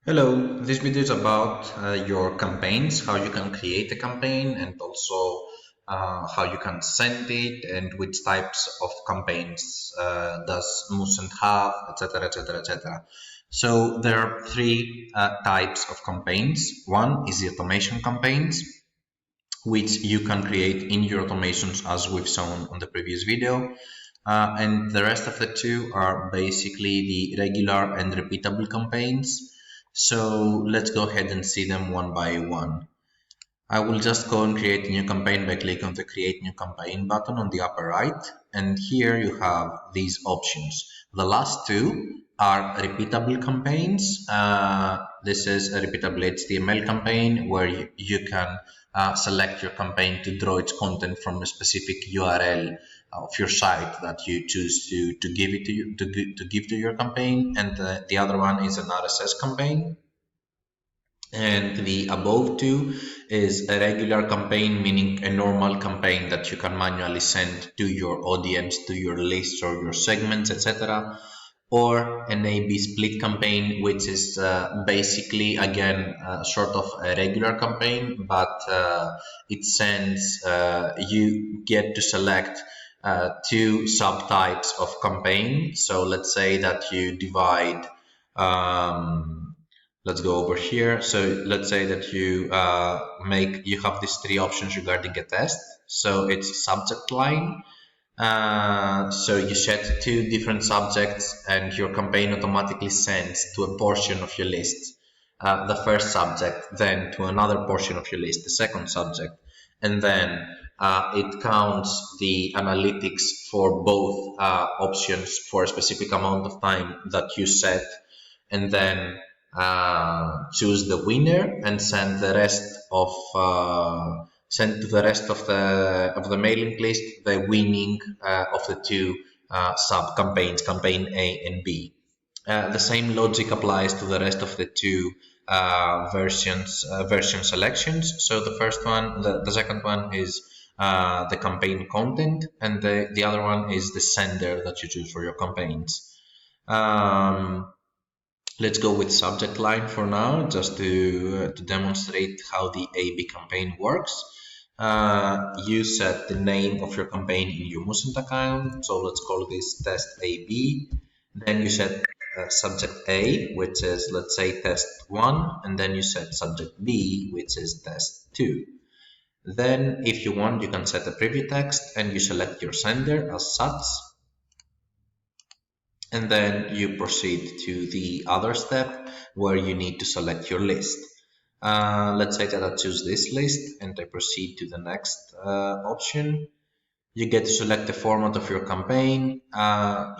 Hello, this video is about your campaigns, how you can create a campaign, and also how you can send it, and which types of campaigns does Moosend have, etc., etc., etc. So there are three types of campaigns. One is the automation campaigns, which you can create in your automations as we've shown on the previous video. And the rest of the two are basically the regular and repeatable campaigns. So let's go ahead and see them one by one. I will just go and create a new campaign by clicking on the create new campaign button on the upper right. And here you have these options. The last two are repeatable campaigns. This is a repeatable HTML campaign where you can select your campaign to draw its content from a specific URL of your site that you choose to give it to you, to give to your campaign. And the other one is an RSS campaign. And the above two is a regular campaign, meaning a normal campaign that you can manually send to your audience, to your lists or your segments, etc. Or an A/B split campaign, which is basically again sort of a regular campaign, but it sends, you get to select two subtypes of campaign. So let's say that you divide let's go over here. So let's say that you have these three options regarding a test. So it's subject line. So you set two different subjects and your campaign automatically sends to a portion of your list the first subject, then to another portion of your list, the second subject, and then it counts the analytics for both options for a specific amount of time that you set, and then choose the winner and send the rest of send to the rest of the mailing list the winning of the two sub campaigns, campaign A and B. The same logic applies to the rest of the two version selections. So the first one, the second one is the campaign content, and the other one is the sender that you choose for your campaigns. Let's go with subject line for now, just to demonstrate how the A/B campaign works. You set the name of your campaign in your Moosend account. So let's call this test AB. Then you set subject A, which is, let's say, test 1. And then you set subject B, which is test 2. Then if you want, you can set a preview text and you select your sender as such. And then you proceed to the other step where you need to select your list. Let's say that I choose this list and I proceed to the next option. You get to select the format of your campaign.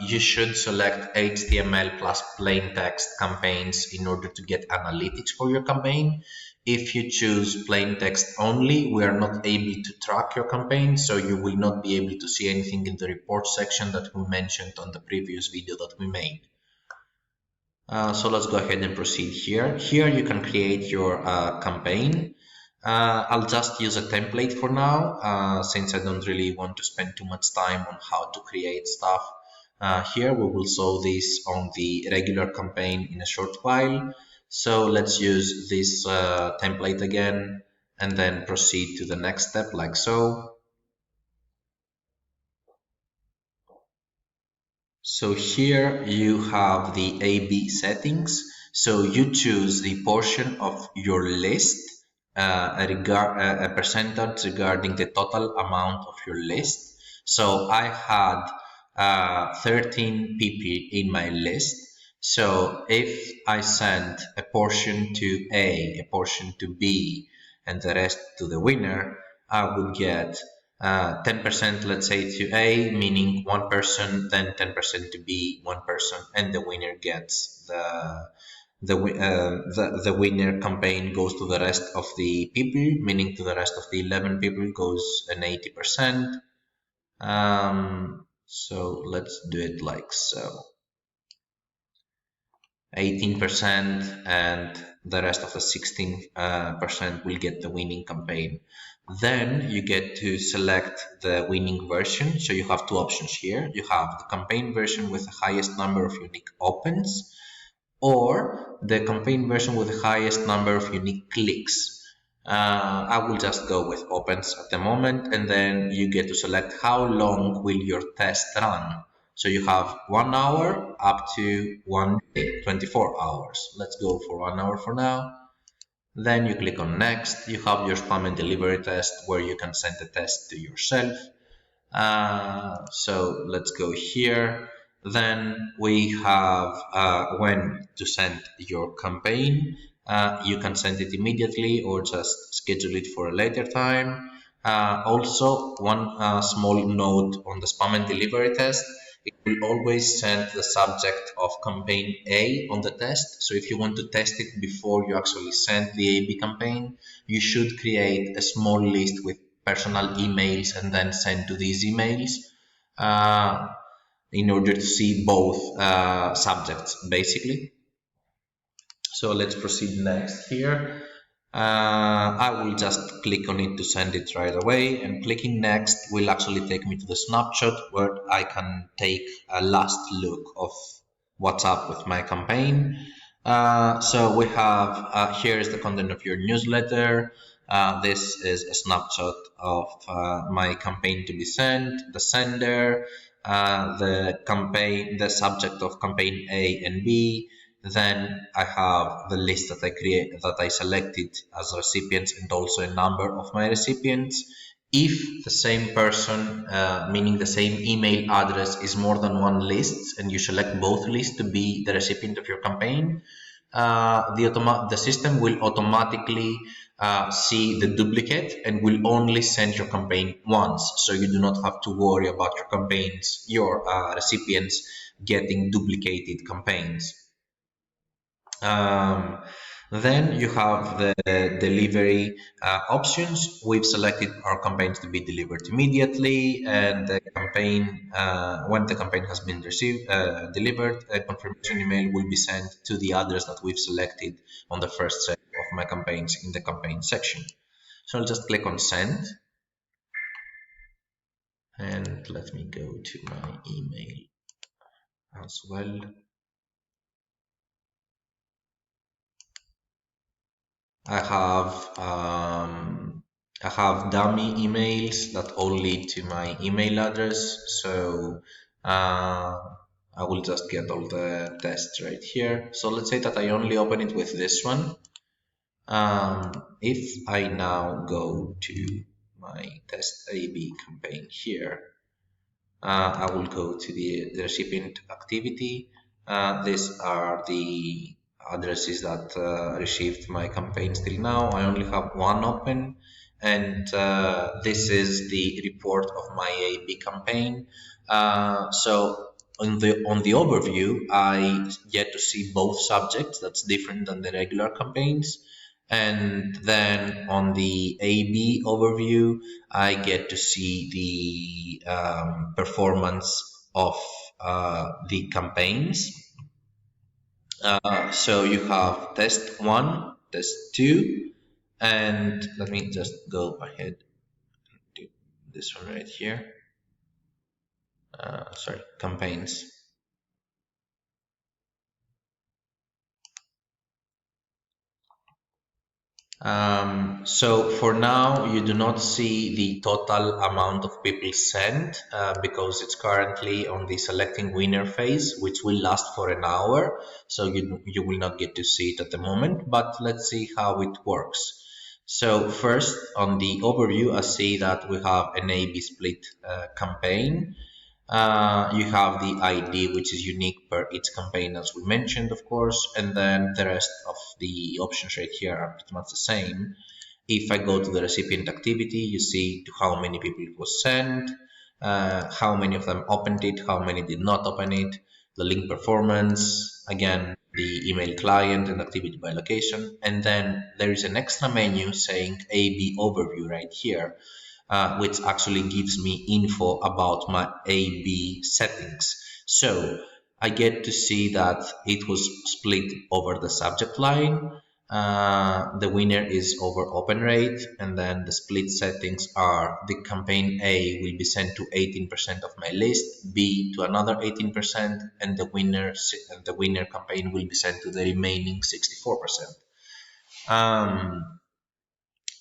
You should select HTML plus plain text campaigns in order to get analytics for your campaign. If you choose plain text only, we are not able to track your campaign, so you will not be able to see anything in the report section that we mentioned on the previous video that we made. So let's go ahead and proceed here. Here you can create your campaign. I'll just use a template for now, since I don't really want to spend too much time on how to create stuff. Here we will solve this on the regular campaign in a short while. So let's use this template again and then proceed to the next step like so. So here you have the A/B settings. So you choose the portion of your list, a percentage regarding the total amount of your list. So I had 13 people in my list. So if I send a portion to A, a portion to B, and the rest to the winner, I would get 10%, let's say, to A, meaning one person, then 10% to B, one person, and the winner gets the winner campaign goes to the rest of the people, meaning to the rest of the 11 people goes an 80%. So let's do it like so. 18% and the rest of the 16% will get the winning campaign. Then you get to select the winning version. So you have two options here. You have the campaign version with the highest number of unique opens, or the campaign version with the highest number of unique clicks. I will just go with opens at the moment, and then you get to select how long will your test run. So you have 1 hour up to 1 day, 24 hours. Let's go for 1 hour for now. Then you click on next. You have your spam and delivery test where you can send the test to yourself. So let's go here. Then we have when to send your campaign. You can send it immediately or just schedule it for a later time. Also, one small note on the spam and delivery test. It will always send the subject of campaign A on the test. So if you want to test it before you actually send the AB campaign, you should create a small list with personal emails and then send to these emails in order to see both subjects basically. So let's proceed next here. I will just click on it to send it right away, and clicking next will actually take me to the snapshot where I can take a last look of what's up with my campaign. So we have here is the content of your newsletter. This is a snapshot of my campaign to be sent, the sender, the campaign, the subject of campaign A and B. Then I have the list that I selected as recipients, and also a number of my recipients. If the same person, meaning the same email address, is more than one list, and you select both lists to be the recipient of your campaign, the system will automatically see the duplicate and will only send your campaign once. So you do not have to worry about your recipients getting duplicated campaigns. Then you have the delivery options. We've selected our campaigns to be delivered immediately, and the campaign, when the campaign has been delivered, a confirmation email will be sent to the address that we've selected on the first set of my campaigns in the campaign section. So I'll just click on send, and let me go to my email as well. I have dummy emails that all lead to my email address, so I will just get all the tests right here. So let's say that I only open it with this one. If I now go to my test AB campaign here, I will go to the recipient activity. These are the addresses that received my campaigns till now. I only have one open, and this is the report of my AB campaign. So on the overview, I get to see both subjects. That's different than the regular campaigns. And then on the AB overview, I get to see the performance of the campaigns. So you have test 1, test 2, and let me just go ahead and do this one right here. Sorry, campaigns. So for now, you do not see the total amount of people sent because it's currently on the selecting winner phase, which will last for an hour. So you will not get to see it at the moment, but let's see how it works. So first, on the overview, I see that we have an A-B split campaign. You have the ID, which is unique per each campaign, as we mentioned, of course, and then the rest of the options right here are pretty much the same. If I go to the recipient activity, you see to how many people it was sent, how many of them opened it, how many did not open it, the link performance, again, the email client and activity by location, and then there is an extra menu saying A/B overview right here, which actually gives me info about my A/B settings. So I get to see that it was split over the subject line. The winner is over open rate, and then the split settings are the campaign A will be sent to 18% of my list, B to another 18%, and the winner campaign will be sent to the remaining 64%.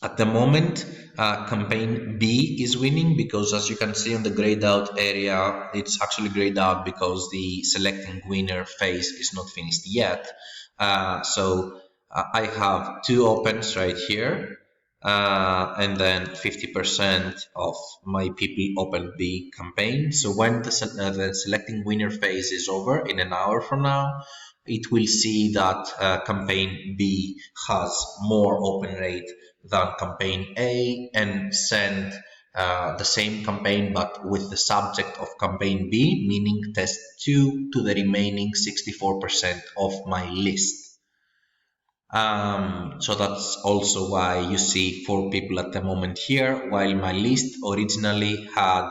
At the moment, campaign B is winning because, as you can see on the grayed out area, it's actually grayed out because the selecting winner phase is not finished yet. So I have two opens right here, and then 50% of my people open B campaign. So when the selecting winner phase is over in an hour from now, it will see that campaign B has more open rate than campaign A and send the same campaign but with the subject of campaign B, meaning test 2 to the remaining 64% of my list. So that's also why you see 4 people at the moment here, while my list originally had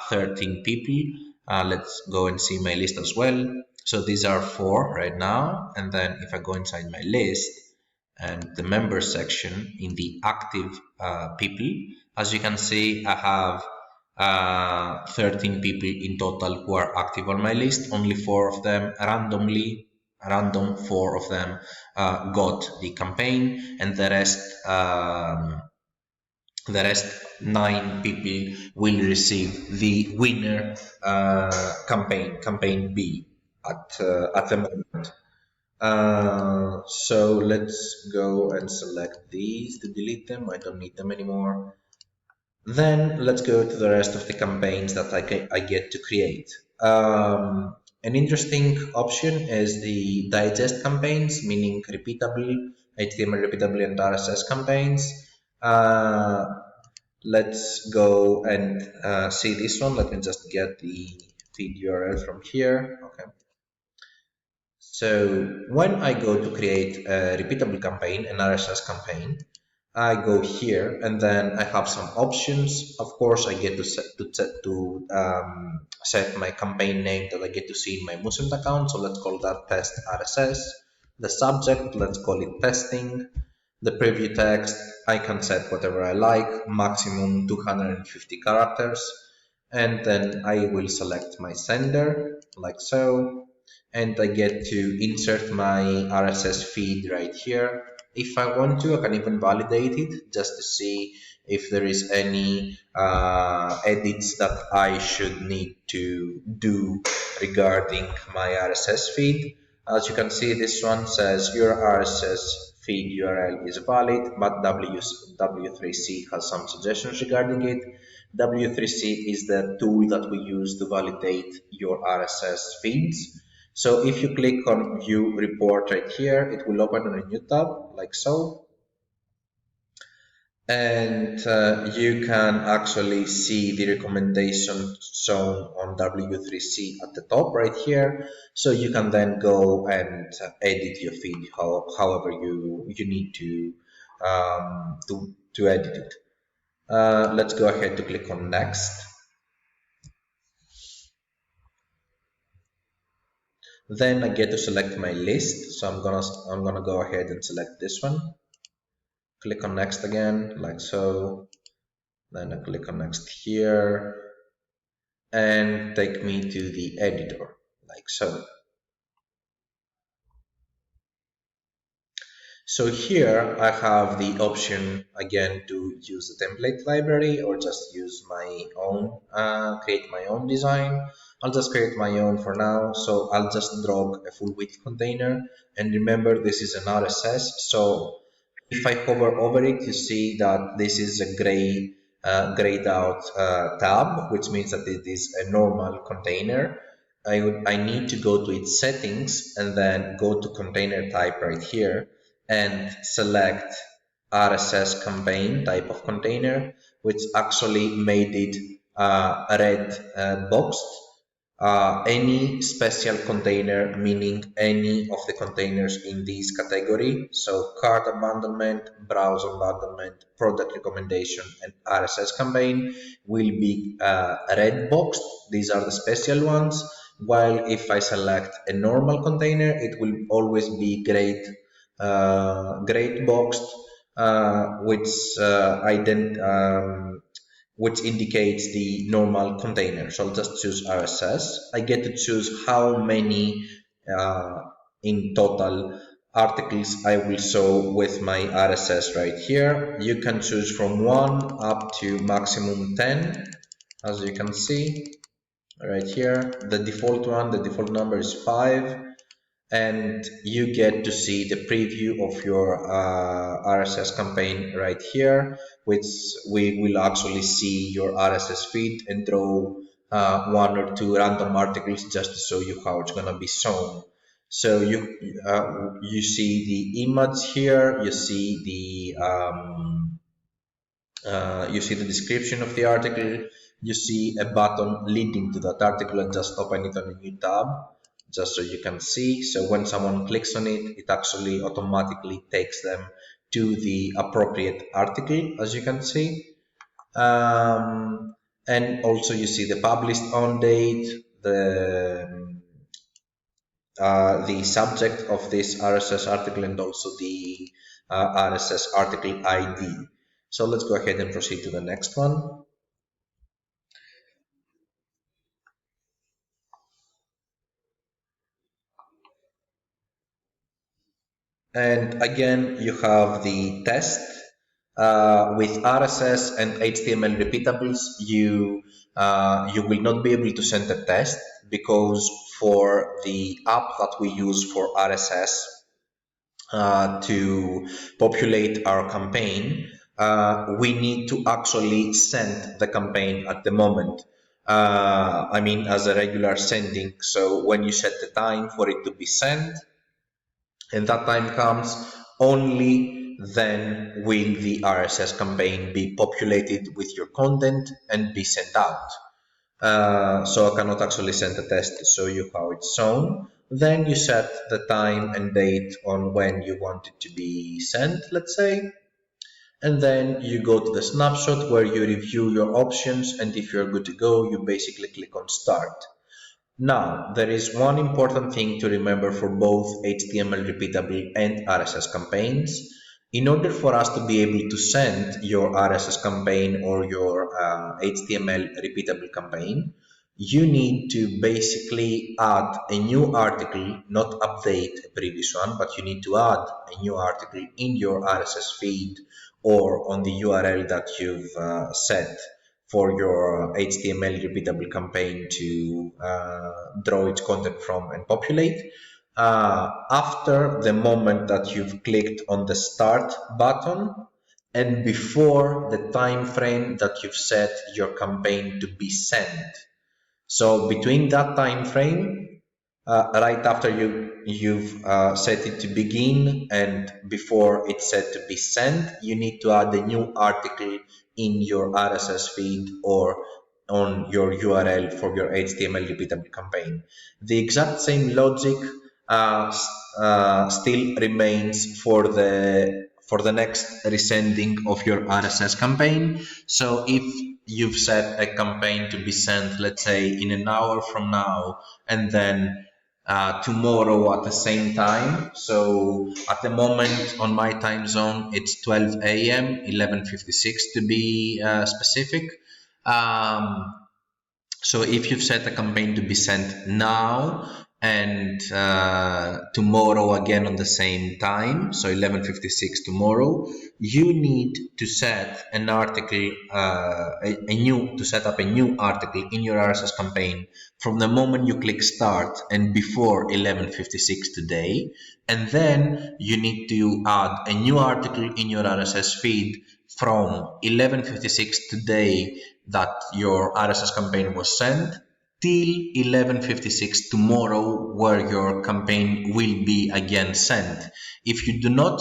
13 people. Let's go and see my list as well. So these are 4 right now, and then if I go inside my list and the members section in the active people, as you can see, I have 13 people in total who are active on my list. Only 4 of them random 4 of them got the campaign, and the rest 9 people will receive the winner campaign B at the moment. So let's go and select these to delete them. I don't need them anymore. Then let's go to the rest of the campaigns that I get to create. An interesting option is the digest campaigns, meaning repeatable, HTML repeatable and RSS campaigns. Let's go and see this one. Let me just get the feed URL from here. Okay. So when I go to create a repeatable campaign, an RSS campaign, I go here and then I have some options. Of course, I get to set my campaign name that I get to see in my Moosend account. So let's call that test RSS. The subject, let's call it testing. The preview text, I can set whatever I like, maximum 250 characters. And then I will select my sender like so. And I get to insert my RSS feed right here. If I want to, I can even validate it just to see if there is any edits that I should need to do regarding my RSS feed. As you can see, this one says your RSS feed URL is valid, but W3C has some suggestions regarding it. W3C is the tool that we use to validate your RSS feeds. So if you click on view report right here, it will open on a new tab like so. And you can actually see the recommendation shown on W3C at the top right here. So you can then go and edit your feed however you need to edit it. Let's go ahead to click on next. Then I get to select my list. So I'm gonna go ahead and select this one. Click on next again, like so. Then I click on next here and take me to the editor, like so. So here I have the option again to use the template library or just use my own, create my own design. I'll just create my own for now. So I'll just draw a full width container. And remember, this is an RSS. So if I hover over it, you see that this is a grayed out tab, which means that it is a normal container. I need to go to its settings and then go to container type right here and select RSS campaign type of container, which actually made it red boxed. Any special container, meaning any of the containers in this category, so cart abandonment, browse abandonment, product recommendation, and RSS campaign will be red boxed. These are the special ones, while if I select a normal container, it will always be grayed great boxed, which which indicates the normal container. So I'll just choose RSS. I get to choose how many uh, in total articles I will show with my RSS right here. You can choose from 1 up to maximum 10, as you can see right here. The default number is 5, and you get to see the preview of your RSS campaign right here, which we will actually see your RSS feed and draw one or two random articles just to show you how it's going to be shown. So you see the image here, you see the description of the article, you see a button leading to that article, and just open it on a new tab just so you can see. So when someone clicks on it, it actually automatically takes them to the appropriate article, as you can see. And also you see the published on date, the subject of this RSS article, and also the RSS article ID. So let's go ahead and proceed to the next one. And again, you have the test. With RSS and HTML repeatables, you will not be able to send a test, because for the app that we use for RSS to populate our campaign, we need to actually send the campaign at the moment. I mean, as a regular sending. So when you set the time for it to be sent, and that time comes, only then will the RSS campaign be populated with your content and be sent out. So I cannot actually send a test to show you how it's shown. Then you set the time and date on when you want it to be sent, let's say. And then you go to the snapshot where you review your options, and if you're good to go, you basically click on start. Now, there is one important thing to remember for both HTML repeatable and RSS campaigns. In order for us to be able to send your RSS campaign or your HTML repeatable campaign, you need to basically add a new article, not update a previous one, but you need to add a new article in your RSS feed or on the URL that you've set for your HTML repeatable campaign to draw its content from and populate. After the moment that you've clicked on the start button, and before the time frame that you've set your campaign to be sent. So between that time frame, right after you've set it to begin and before it's set to be sent, you need to add a new article in your RSS feed or on your URL for your HTML repeatable campaign. The exact same logic still remains for the next resending of your RSS campaign. So if you've set a campaign to be sent, let's say in an hour from now, and then tomorrow at the same time. So at the moment on my time zone, it's 12 a.m., 11:56 to be specific. So if you've set a campaign to be sent now and tomorrow again on the same time, so 11:56 tomorrow, you need to set an article, to set up a new article in your RSS campaign from the moment you click start and before 11:56 today, and then you need to add a new article in your RSS feed from 11:56 today that your RSS campaign was sent till 11:56 tomorrow where your campaign will be again sent. If you do not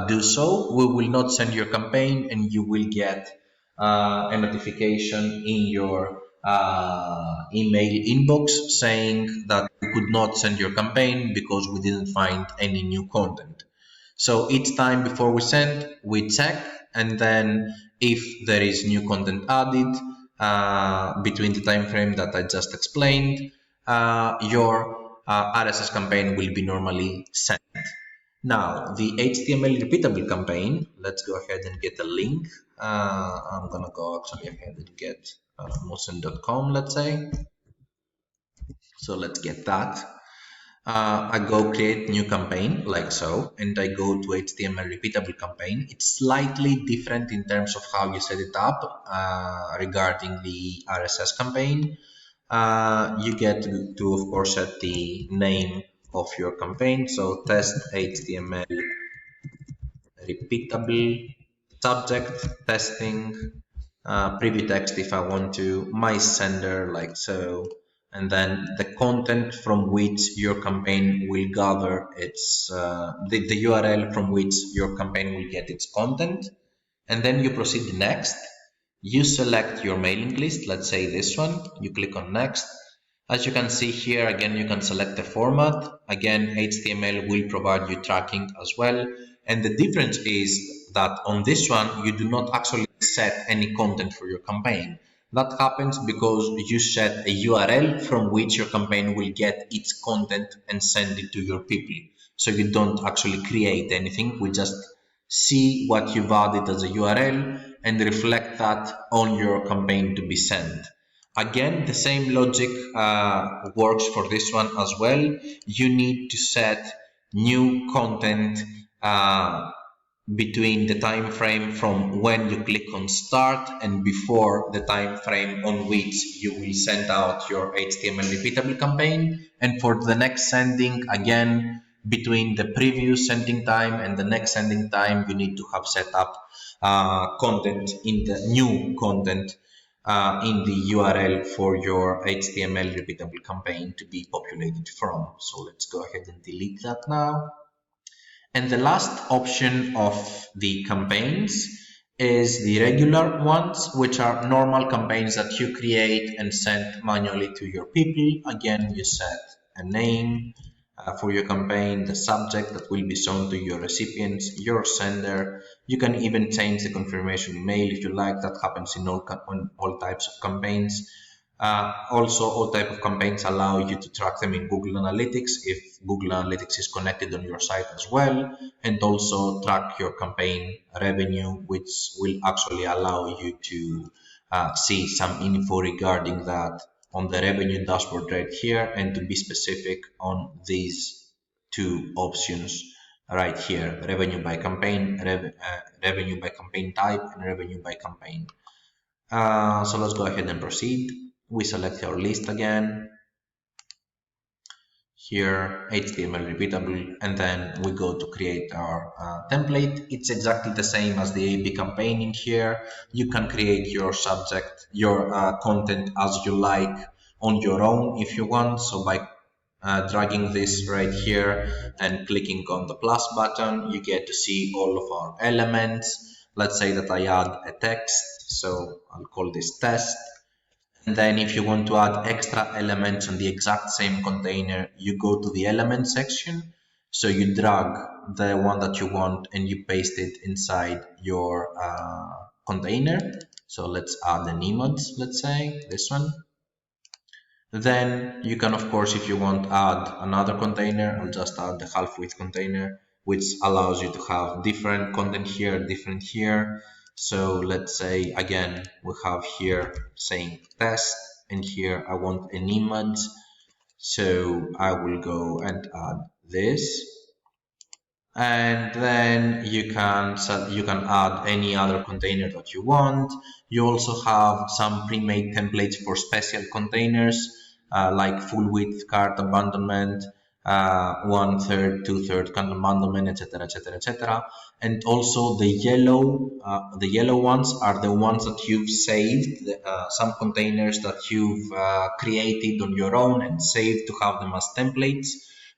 do so, we will not send your campaign, and you will get a notification in your email inbox saying that we could not send your campaign because we didn't find any new content. So each time before we send, we check, and then if there is new content added between the time frame that I just explained, your RSS campaign will be normally sent. Now, the HTML repeatable campaign, let's go ahead and get a link. I'm gonna go actually ahead and get moosend.com, let's say. So let's get that. I go create new campaign like so, and I go to HTML repeatable campaign. It's slightly different in terms of how you set it up regarding the RSS campaign. You get to, of course, set the name of your campaign. So test HTML repeatable, subject, testing, preview text if I want to, my sender like so, and then the content from which your campaign will gather its, the URL from which your campaign will get its content, and then you proceed next. You select your mailing list, let's say this one, you click on next. As you can see here, again, you can select the format. Again, HTML will provide you tracking as well. And the difference is that on this one, you do not actually set any content for your campaign. That happens because you set a URL from which your campaign will get its content and send it to your people. So you don't actually create anything. We just see what you've added as a URL and reflect that on your campaign to be sent. Again, the same logic works for this one as well. You need to set new content between the time frame from when you click on start and before the time frame on which you will send out your HTML repeatable campaign. And for the next sending, again, between the previous sending time and the next sending time, you need to have set up content in the new content in the URL for your HTML repeatable campaign to be populated from. So let's go ahead and delete that now. And the last option of the campaigns is the regular ones, which are normal campaigns that you create and send manually to your people. Again, you set a name for your campaign, the subject that will be shown to your recipients, your sender. You can even change the confirmation email if you like. That happens in all types of campaigns. Also, all type of campaigns allow you to track them in Google Analytics if Google Analytics is connected on your site as well, and also track your campaign revenue, which will actually allow you to see some info regarding that on the revenue dashboard right here, and to be specific on these two options right here: revenue by campaign, revenue by campaign type, and revenue by campaign. So let's go ahead and proceed. We select our list again, here HTML repeatable, and then we go to create our template. It's exactly the same as the A/B campaigning here. You can create your subject, your content as you like on your own if you want. So by dragging this right here and clicking on the plus button, you get to see all of our elements. Let's say that I add a text, so I'll call this test. And then if you want to add extra elements on the exact same container, you go to the element section. So you drag the one that you want and you paste it inside your container. So let's add an image, let's say this one. Then you can, of course, if you want, add another container. I'll just add the half width container, which allows you to have different content here, different here. So let's say, again, we have here saying test, and here I want an image. So I will go and add this. And then you can add any other container that you want. You also have some pre-made templates for special containers, like full width cart abandonment, 1/3, 2/3 cart abandonment, etc., etc., etc. And also the yellow ones are the ones that you've saved, some containers that you've created on your own and saved to have them as templates.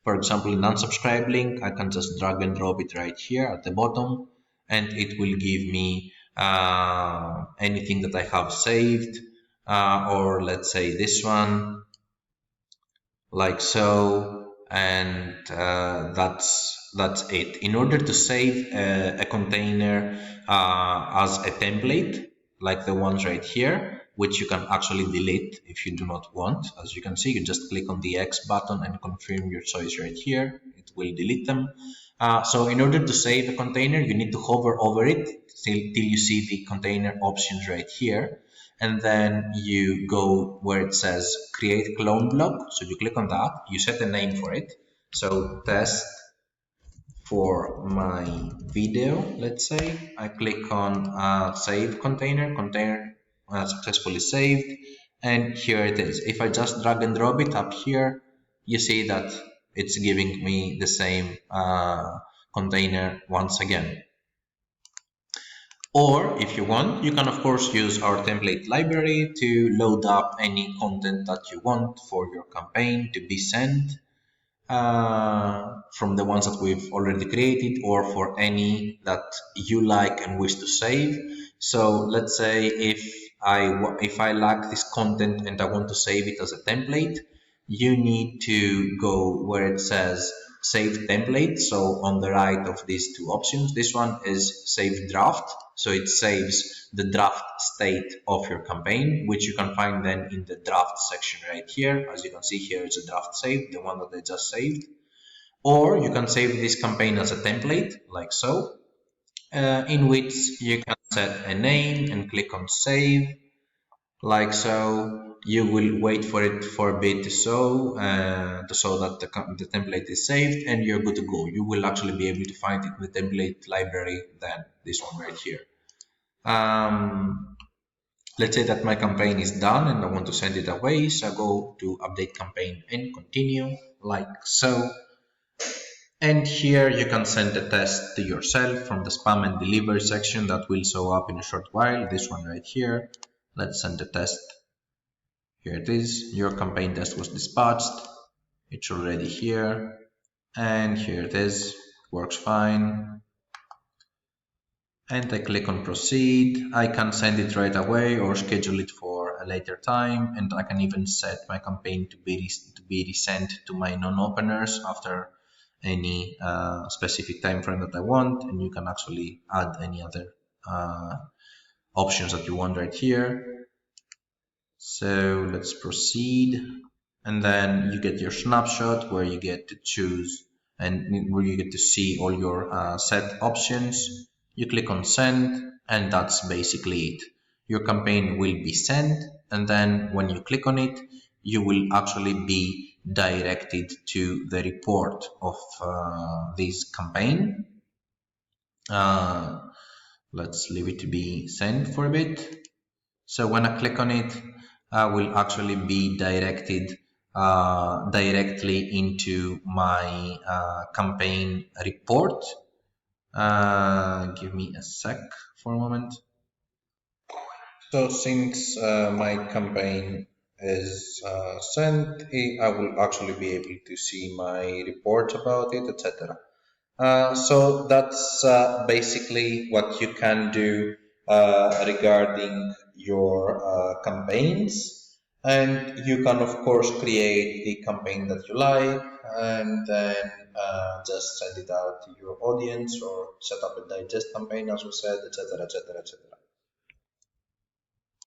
For example, in unsubscribe link, I can just drag and drop it right here at the bottom, and it will give me anything that I have saved, or let's say this one, like so, and that's it. In order to save a container as a template, like the ones right here, which you can actually delete if you do not want. As you can see, you just click on the X button and confirm your choice right here. It will delete them. So in order to save a container, you need to hover over it till you see the container options right here. And then you go where it says create clone block. So you click on that, you set a name for it. So test for my video, let's say. I click on save container successfully saved. And here it is. If I just drag and drop it up here, you see that it's giving me the same container once again. Or if you want, you can of course use our template library to load up any content that you want for your campaign to be sent from the ones that we've already created, or for any that you like and wish to save. So let's say if I like this content and I want to save it as a template, you need to go where it says save template. So on the right of these two options, this one is save draft. So it saves the draft state of your campaign, which you can find then in the draft section right here. As you can see here, it's a draft saved, the one that I just saved. Or you can save this campaign as a template, like so, in which you can set a name and click on save, like so. You will wait for it for a bit to show that the template is saved, and you're good to go. You will actually be able to find it in the template library, then this one right here. Let's say that my campaign is done and I want to send it away, so I go to update campaign and continue, like so. And here you can send the test to yourself from the spam and deliver section that will show up in a short while. This one right here. Let's send the test. Here it is. Your campaign test was dispatched. It's already here. And here it is. Works fine. And I click on proceed. I can send it right away or schedule it for a later time. And I can even set my campaign to be resent to my non-openers after any specific time frame that I want. And you can actually add any other options that you want right here. So let's proceed. And then you get your snapshot where you get to choose and where you get to see all your set options. You click on send, and that's basically it. Your campaign will be sent, and then when you click on it, you will actually be directed to the report of this campaign. Let's leave it to be sent for a bit. So when I click on it, I will actually be directed directly into my campaign report. Give me a sec for a moment. So since my campaign is sent, I will actually be able to see my report about it, etc. So that's basically what you can do regarding your campaigns. And you can of course create the campaign that you like, and then just send it out to your audience, or set up a digest campaign as we said, etc., etc., etc.